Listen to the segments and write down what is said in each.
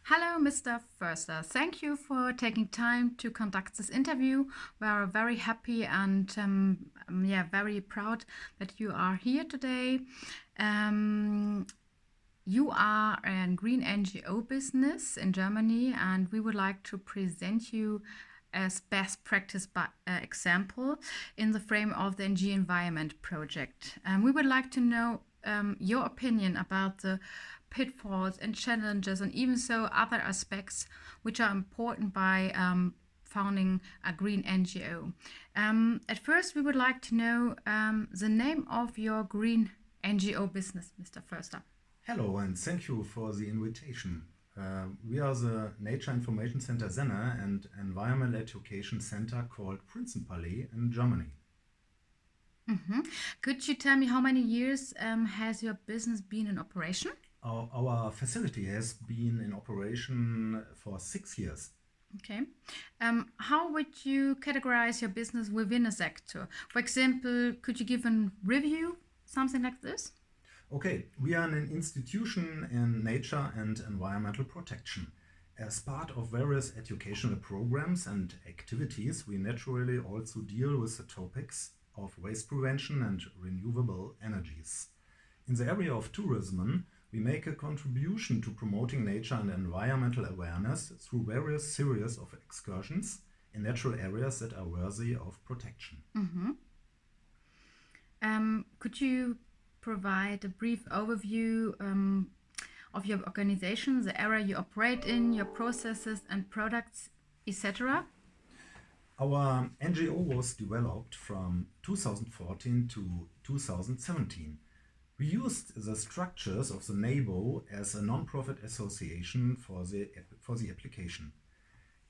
Hello, Mr. Förster. Thank you for taking time to conduct this interview. We are very happy and very proud that you are here today. You are a green NGO business in Germany, and we would like to present you as best practice example in the frame of the NG Environment project. We would like to know your opinion about the pitfalls and challenges, and even so other aspects which are important by founding a green NGO. At first, we would like to know the name of your green NGO business, Mr. Förster. Hello, and thank you for the invitation. We are the Nature Information Center Senna and Environmental Education Center called Prinzenpalais in Germany. Could you tell me how many years has your business been in operation? Our facility has been in operation for 6 years. Okay. How would you categorize your business within a sector? For example, could you give a review, something like this? Okay, we are an institution in nature and environmental protection. As part of various educational programs and activities, we naturally also deal with the topics of waste prevention and renewable energies. In the area of tourism, we make a contribution to promoting nature and environmental awareness through various series of excursions in natural areas that are worthy of protection. Could you provide a brief overview of your organization, the area you operate in, your processes and products, etc.? Our NGO was developed from 2014 to 2017. We used the structures of the NABO as a non-profit association for the application.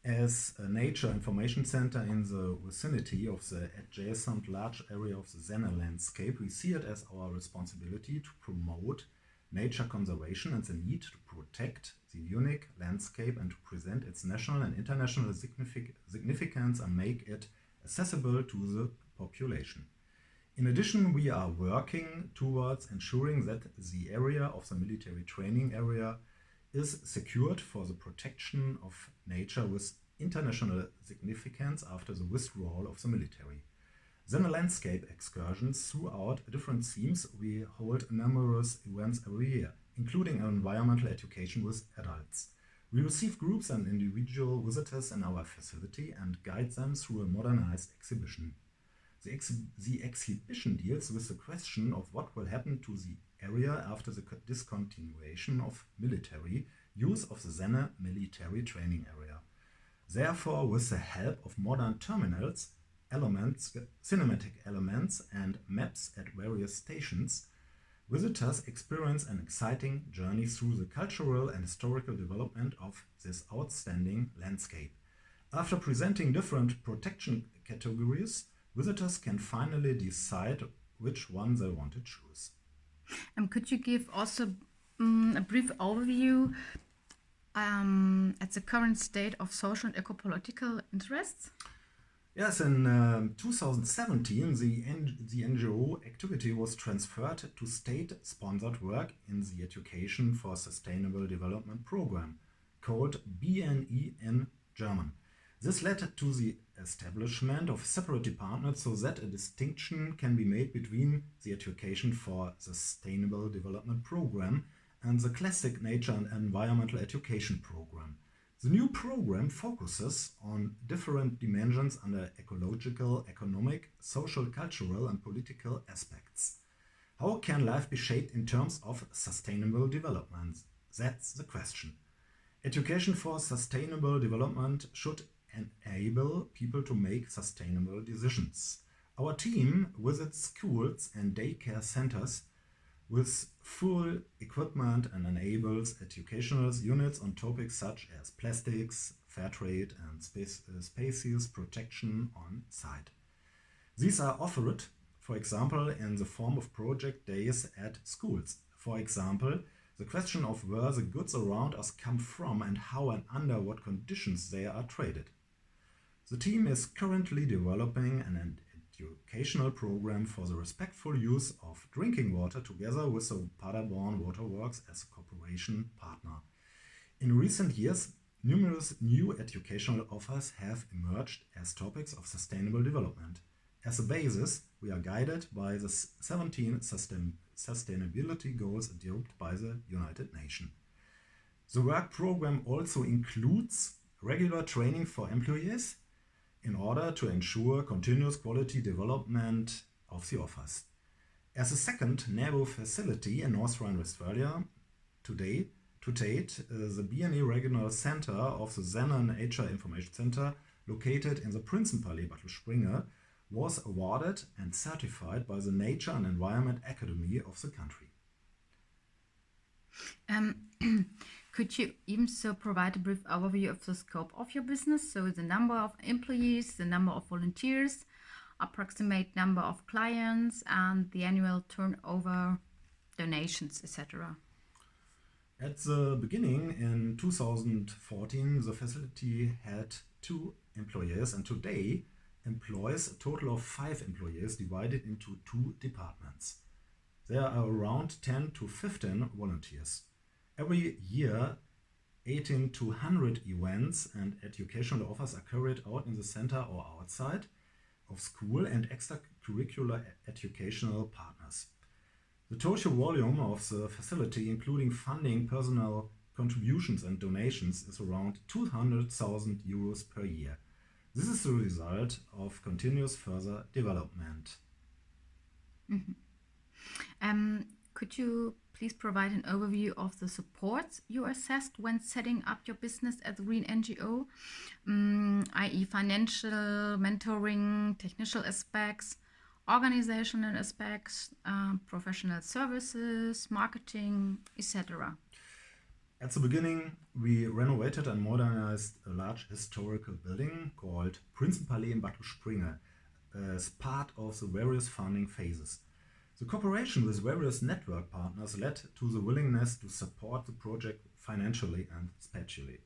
As a nature information center in the vicinity of the adjacent large area of the Senna landscape, we see it as our responsibility to promote nature conservation and the need to protect the unique landscape and to present its national and international significance and make it accessible to the population. In addition, we are working towards ensuring that the area of the military training area is secured for the protection of nature with international significance after the withdrawal of the military. Then a landscape excursions throughout different themes. We hold numerous events every year, including environmental education with adults. We receive groups and individual visitors in our facility and guide them through a modernized exhibition. The exhibition deals with the question of what will happen to the area after the discontinuation of military use of the Senna military training area. Therefore, with the help of modern terminals, cinematic elements, and maps at various stations, visitors experience an exciting journey through the cultural and historical development of this outstanding landscape. After presenting different protection categories, visitors can finally decide which one they want to choose. Could you give also a brief overview at the current state of social and eco-political interests? Yes, in 2017, the NGO activity was transferred to state-sponsored work in the Education for Sustainable Development program, called BNE in German. This led to the establishment of separate departments so that a distinction can be made between the Education for Sustainable Development program and the classic Nature and Environmental Education program. The new program focuses on different dimensions under ecological, economic, social, cultural, and political aspects. How can life be shaped in terms of sustainable development? That's the question. Education for sustainable development should enable people to make sustainable decisions. Our team visits schools and daycare centers with full equipment and enables educational units on topics such as plastics, fair trade, and species protection on site. These are offered, for example, in the form of project days at schools. For example, the question of where the goods around us come from and how and under what conditions they are traded. The team is currently developing an educational program for the respectful use of drinking water together with the Paderborn Waterworks as a cooperation partner. In recent years, numerous new educational offers have emerged as topics of sustainable development. As a basis, we are guided by the 17 sustainability goals adopted by the United Nations. The work program also includes regular training for employees in order to ensure continuous quality development of the offers. As a second NGO facility in North Rhine-Westphalia, today, to date, the BNE Regional Center of the Zenon HR Information Center, located in the Prinzenpalais Bad Springe, was awarded and certified by the Nature and Environment Academy of the country. Could you even so provide a brief overview of the scope of your business? So the number of employees, the number of volunteers, approximate number of clients, and the annual turnover, donations, etc. At the beginning in 2014, the facility had 2 employees and today employs a total of 5 employees divided into 2 departments. There are around 10 to 15 volunteers. Every year, 18 to 100 events and educational offers are carried out in the center or outside of school and extracurricular educational partners. The total volume of the facility, including funding, personal contributions and donations, is around 200,000 euros per year. This is the result of continuous further development. Could you please provide an overview of the supports you assessed when setting up your business as a Green NGO, i.e. financial, mentoring, technical aspects, organizational aspects, professional services, marketing, etc.? At the beginning, we renovated and modernized a large historical building called Prinzenpalais in Bad Springe as part of the various funding phases. The cooperation with various network partners led to the willingness to support the project financially and spatially.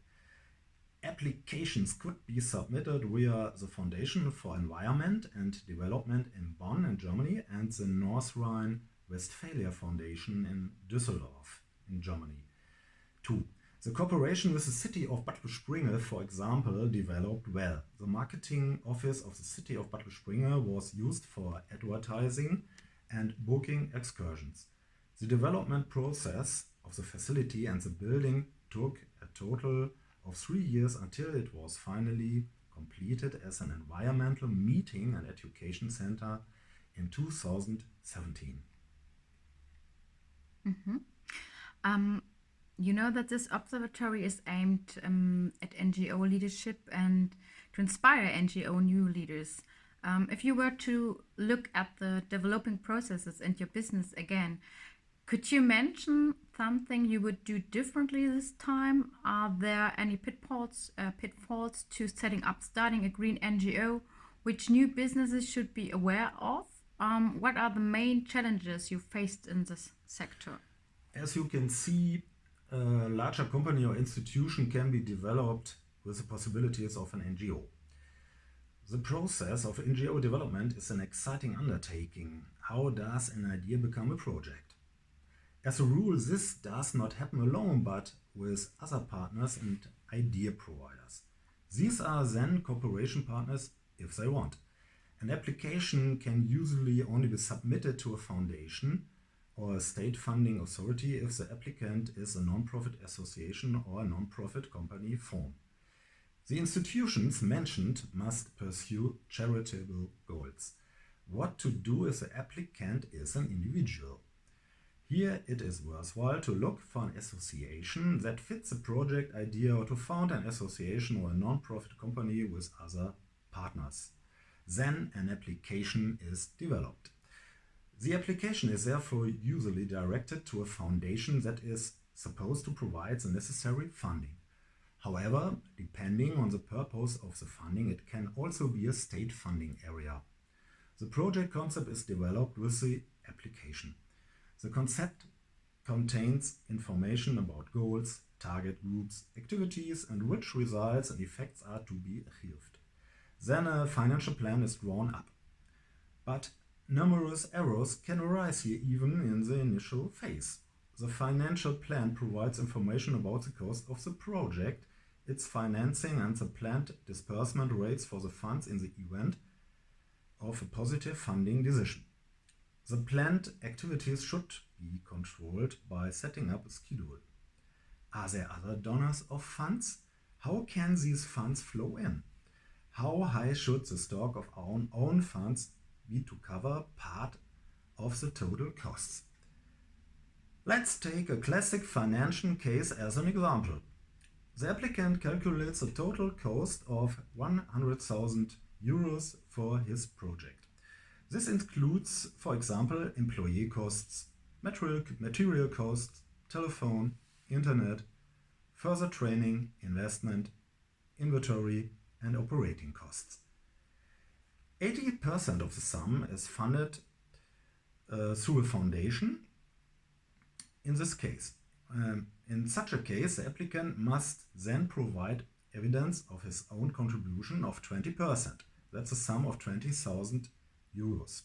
Applications could be submitted via the Foundation for Environment and Development in Bonn in Germany and the North Rhine-Westphalia Foundation in Düsseldorf in Germany. 2. The cooperation with the city of Bad Springe, for example, developed well. The marketing office of the city of Bad Springe was used for advertising and booking excursions. The development process of the facility and the building took a total of 3 years until it was finally completed as an environmental meeting and education center in 2017. You know that this observatory is aimed at NGO leadership and to inspire NGO new leaders. If you were to look at the developing processes and your business again, could you mention something you would do differently this time? Are there any pitfalls to starting a green NGO, which new businesses should be aware of? What are the main challenges you faced in this sector? As you can see, a larger company or institution can be developed with the possibilities of an NGO. The process of NGO development is an exciting undertaking. How does an idea become a project? As a rule, this does not happen alone, but with other partners and idea providers. These are then cooperation partners if they want. An application can usually only be submitted to a foundation or a state funding authority if the applicant is a non-profit association or a non-profit company form. The institutions mentioned must pursue charitable goals. What to do if the applicant is an individual? Here it is worthwhile to look for an association that fits the project idea or to found an association or a non-profit company with other partners. Then an application is developed. The application is therefore usually directed to a foundation that is supposed to provide the necessary funding. However, depending on the purpose of the funding, it can also be a state funding area. The project concept is developed with the application. The concept contains information about goals, target groups, activities, and which results and effects are to be achieved. Then a financial plan is drawn up. But numerous errors can arise here even in the initial phase. the financial plan provides information about the cost of the project, its financing, and the planned disbursement rates for the funds in the event of a positive funding decision. The planned activities should be controlled by setting up a schedule. Are there other donors of funds? How can these funds flow in? How high should the stock of our own funds be to cover part of the total costs? Let's take a classic financial case as an example. The applicant calculates the total cost of 100,000 euros for his project. This includes, for example, employee costs, material costs, telephone, internet, further training, investment, inventory, and operating costs. 80% of the sum is funded through a foundation. In this case, in such a case, the applicant must then provide evidence of his own contribution of 20%. That's a sum of 20,000 euros.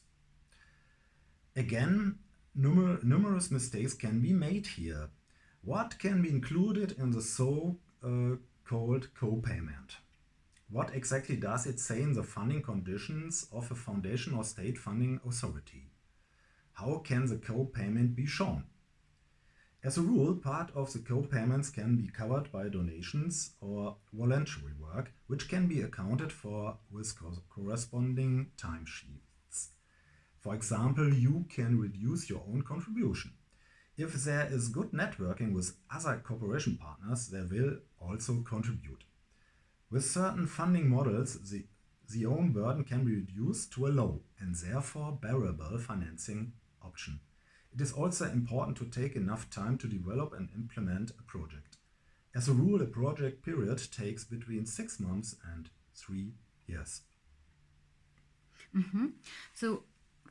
Again, numerous mistakes can be made here. What can be included in the so-called co-payment? What exactly does it say in the funding conditions of a foundation or state funding authority? How can the co-payment be shown? As a rule, part of the co-payments can be covered by donations or voluntary work, which can be accounted for with corresponding timesheets. For example, you can reduce your own contribution. If there is good networking with other cooperation partners, they will also contribute. With certain funding models, the own burden can be reduced to a low and therefore bearable financing option. It is also important to take enough time to develop and implement a project. As a rule, a project period takes between 6 months and 3 years. So,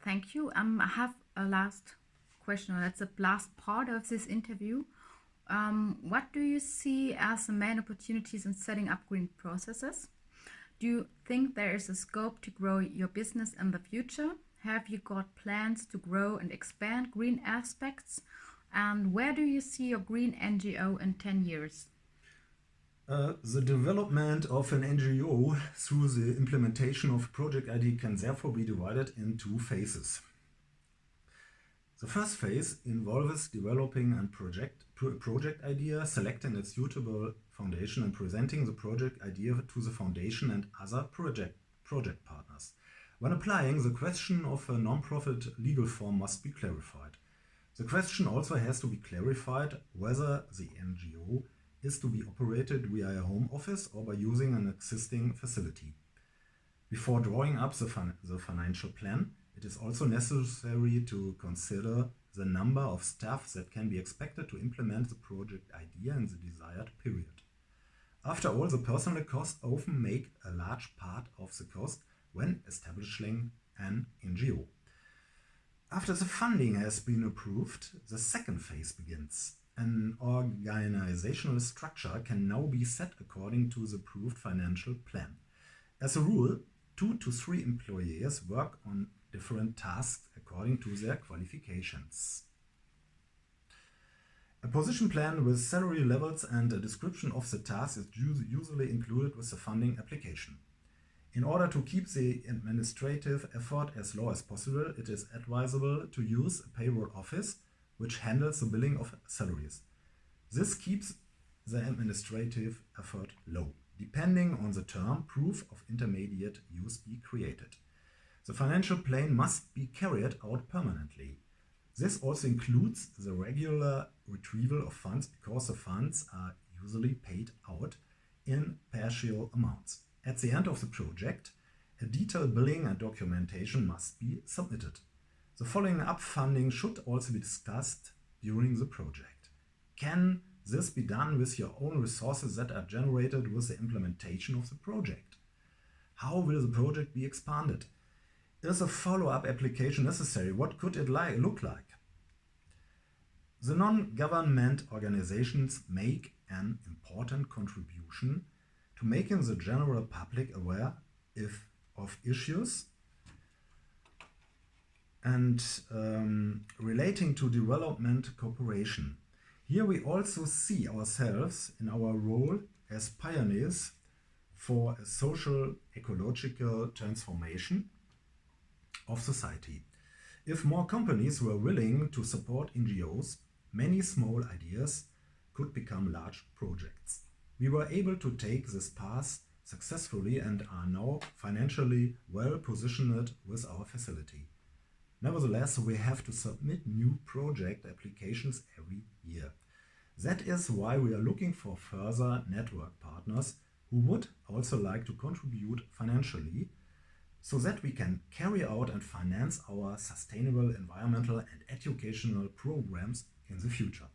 thank you. I have a last question, or that's the last part of this interview. What do you see as the main opportunities in setting up green processes? Do you think there is a scope to grow your business in the future? Have you got plans to grow and expand green aspects? And where do you see your green NGO in 10 years? The development of an NGO through the implementation of a project idea can therefore be divided in 2 phases. The first phase involves developing a project idea, selecting a suitable foundation, and presenting the project idea to the foundation and other project partners. When applying, the question of a non-profit legal form must be clarified. The question also has to be clarified whether the NGO is to be operated via a home office or by using an existing facility. Before drawing up the financial plan, it is also necessary to consider the number of staff that can be expected to implement the project idea in the desired period. After all, the personnel costs often make a large part of the cost when establishing an NGO. After the funding has been approved, the second phase begins. An organizational structure can now be set according to the approved financial plan. As a rule, 2 to 3 employees work on different tasks according to their qualifications. A position plan with salary levels and a description of the task is usually included with the funding application. In order to keep the administrative effort as low as possible, it is advisable to use a payroll office which handles the billing of salaries. This keeps the administrative effort low. Depending on the term, proof of intermediate use be created. The financial plan must be carried out permanently. This also includes the regular retrieval of funds because the funds are usually paid out in partial amounts. At the end of the project, a detailed billing and documentation must be submitted. The following up funding should also be discussed during the project. Can this be done with your own resources that are generated with the implementation of the project? How will the project be expanded? Is a follow-up application necessary? What could it look like? The non-government organizations make an important contribution to making the general public aware of issues And relating to development cooperation, here we also see ourselves in our role as pioneers for a social ecological transformation of society. If more companies were willing to support NGOs, many small ideas could become large projects. We were able to take this path successfully and are now financially well positioned with our facility. Nevertheless, we have to submit new project applications every year. That is why we are looking for further network partners who would also like to contribute financially so that we can carry out and finance our sustainable environmental and educational programs in the future.